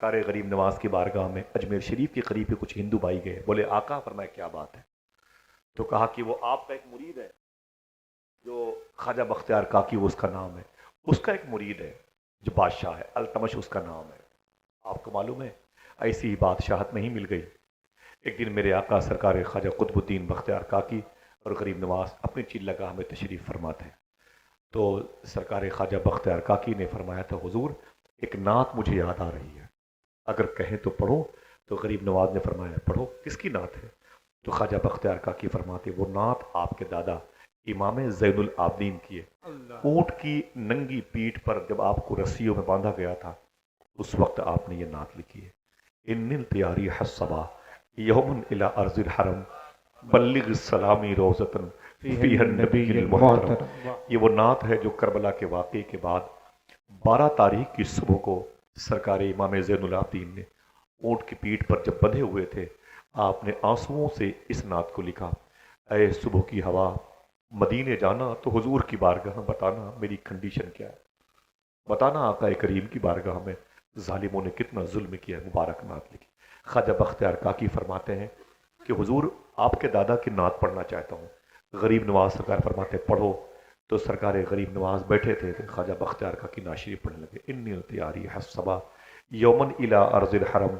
قاری غریب نواز کی بارگاہ میں اجمیر شریف کے قریب کچھ ہندو بھائی گئے، بولے آقا فرمائے کیا بات ہے؟ تو کہا کہ وہ آپ کا ایک مرید ہے جو خواجہ بختیار کاکی، وہ اس کا نام ہے، اس کا ایک مرید ہے جو بادشاہ ہے، التمش اس کا نام ہے، آپ کو معلوم ہے؟ ایسی ہی بادشاہت نہیں مل گئی۔ ایک دن میرے آقا سرکار خواجہ قطب الدین بختیار کاکی اور غریب نواز اپنی چلگاہ میں تشریف فرما تھے، تو سرکار خواجہ بختیار کاکی نے فرمایا تھا حضور ایک نعت مجھے یاد آ رہی ہے، اگر کہیں تو پڑھو۔ تو غریب نواز نے فرمایا پڑھو، کس کی نعت ہے؟ تو خواجہ بختیار کاکی فرماتے وہ نعت آپ کے دادا امام زین العابدین کی ہے۔ اللہ اونٹ کی ننگی پیٹھ پر جب آپ کو رسیوں میں باندھا گیا تھا اس وقت آپ نے یہ نعت لکھی ہے، ان التیاری حسبا یومن الی ارض الحرم بلغ السلامی روزتن فیہ فیہ النبی النبی المحترم۔ المحترم واہ۔ یہ وہ نعت ہے جو کربلا کے واقعے کے بعد 12 تاریخ کی صبح کو سرکار امام زین العابدین نے اونٹ کی پیٹھ پر جب بندھے ہوئے تھے، آپ نے آنسوؤں سے اس نعت کو لکھا، اے صبح کی ہوا مدینے جانا تو حضور کی بارگاہ بتانا میری کنڈیشن کیا ہے، بتانا آقا کریم کی بارگاہ میں ظالموں نے کتنا ظلم کیا ہے، مبارک نعت لکھی۔ خواجہ بختیار کاکی فرماتے ہیں کہ حضور آپ کے دادا کی نعت پڑھنا چاہتا ہوں۔ غریب نواز سرکار فرماتے ہیں پڑھو، تو سرکار غریب نواز بیٹھے تھے کہ خواجہ بختیار کاکی نعت شریف پڑھنے لگے، انی التیاری حسبا یومن الی ارض الحرم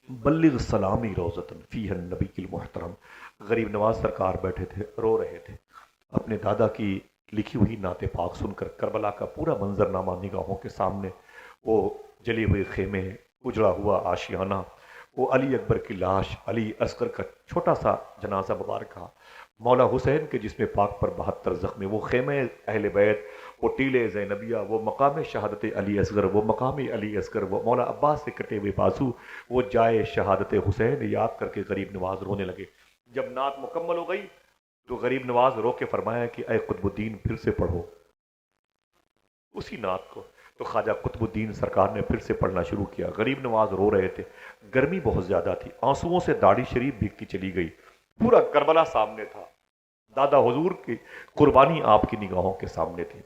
بلغ سلامی روزتن فیہ النبی المحترم۔ غریب نواز سرکار بیٹھے تھے، رو رہے تھے، اپنے دادا کی لکھی ہوئی نعت پاک سن کر کربلا کا پورا منظرنامہ نگاہوں کے سامنے، وہ جلے ہوئے خیمے، اجڑا ہوا آشیانہ، وہ علی اکبر کی لاش، علی اصغر کا چھوٹا سا جنازہ مبارکہ، مولا حسین کے جسم پاک پر 72 زخم، وہ خیمہ اہل بیت، وہ ٹیلے زینبیہ، وہ مقام شہادت علی اصغر، وہ مقام علی اصغر، وہ مولا عباس سے کٹے ہوئے بازو، وہ جائے شہادت حسین یاد کر کے غریب نواز رونے لگے۔ جب نعت مکمل ہو گئی تو غریب نواز رو کے فرمایا کہ اے قطب الدین پھر سے پڑھو اسی نعت کو۔ تو خواجہ قطب الدین سرکار نے پھر سے پڑھنا شروع کیا۔ غریب نواز رو رہے تھے، گرمی بہت زیادہ تھی، آنسوؤں سے داڑھی شریف بھیگتی چلی گئی، پورا کربلا سامنے تھا، دادا حضور کی قربانی آپ کی نگاہوں کے سامنے تھی،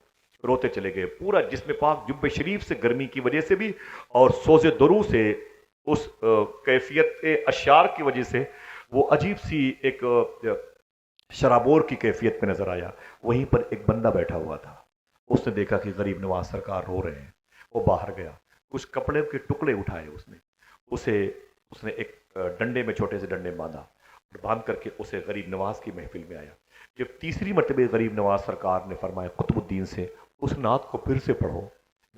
روتے چلے گئے، پورا جسم پاک جب شریف سے گرمی کی وجہ سے بھی اور سوز درو سے اس کیفیت اشعار کی وجہ سے وہ عجیب سی ایک شرابور کی کیفیت میں نظر آیا۔ وہیں پر ایک بندہ بیٹھا ہوا تھا، اس نے دیکھا کہ غریب نواز سرکار رو رہے ہیں، وہ باہر گیا، کچھ کپڑے کے ٹکڑے اٹھائے، اس نے ایک ڈنڈے میں، چھوٹے سے ڈنڈے میں باندھا اور باندھ کر کے اسے غریب نواز کی محفل میں آیا۔ جب تیسری مرتبہ غریب نواز سرکار نے فرمایا قطب الدین سے اس نعت کو پھر سے پڑھو،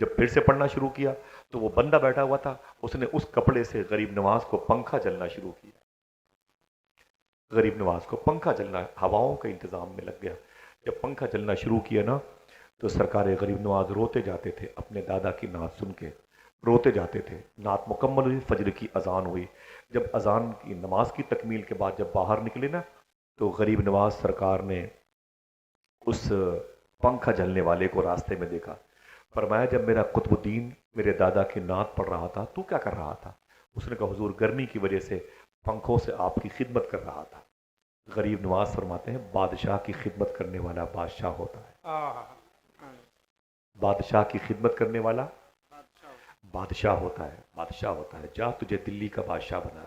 جب پھر سے پڑھنا شروع کیا تو وہ بندہ بیٹھا ہوا تھا، اس نے اس کپڑے سے غریب نواز کو پنکھا جلنا شروع کیا، غریب نواز کو پنکھا جلنا، ہواؤں کا انتظام میں لگ گیا۔ جب پنکھا جلنا شروع کیا نا تو سرکار غریب نواز روتے جاتے تھے، اپنے دادا کی نعت سن کے روتے جاتے تھے۔ نعت مکمل ہوئی، فجر کی اذان ہوئی، جب اذان کی نماز کی تکمیل کے بعد جب باہر نکلے نا تو غریب نواز سرکار نے اس پنکھا جلنے والے کو راستے میں دیکھا، فرمایا جب میرا قطب الدین میرے دادا کی نعت پڑھ رہا تھا تو کیا کر رہا تھا؟ اس نے کہا حضور گرمی کی وجہ سے پنکھوں سے آپ کی خدمت کر رہا تھا۔ غریب نواز فرماتے ہیں بادشاہ کی خدمت کرنے والا بادشاہ ہوتا ہے، بادشاہ کی خدمت کرنے والا بادشاہ ہوتا ہے، بادشاہ ہوتا ہے، جا تجھے دلی کا بادشاہ بنا دے،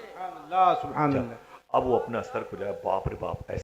سبحان اللہ سبحان جا۔ اللہ۔ اب وہ اپنا سر کو جائے، باپ رے باپ، ایسے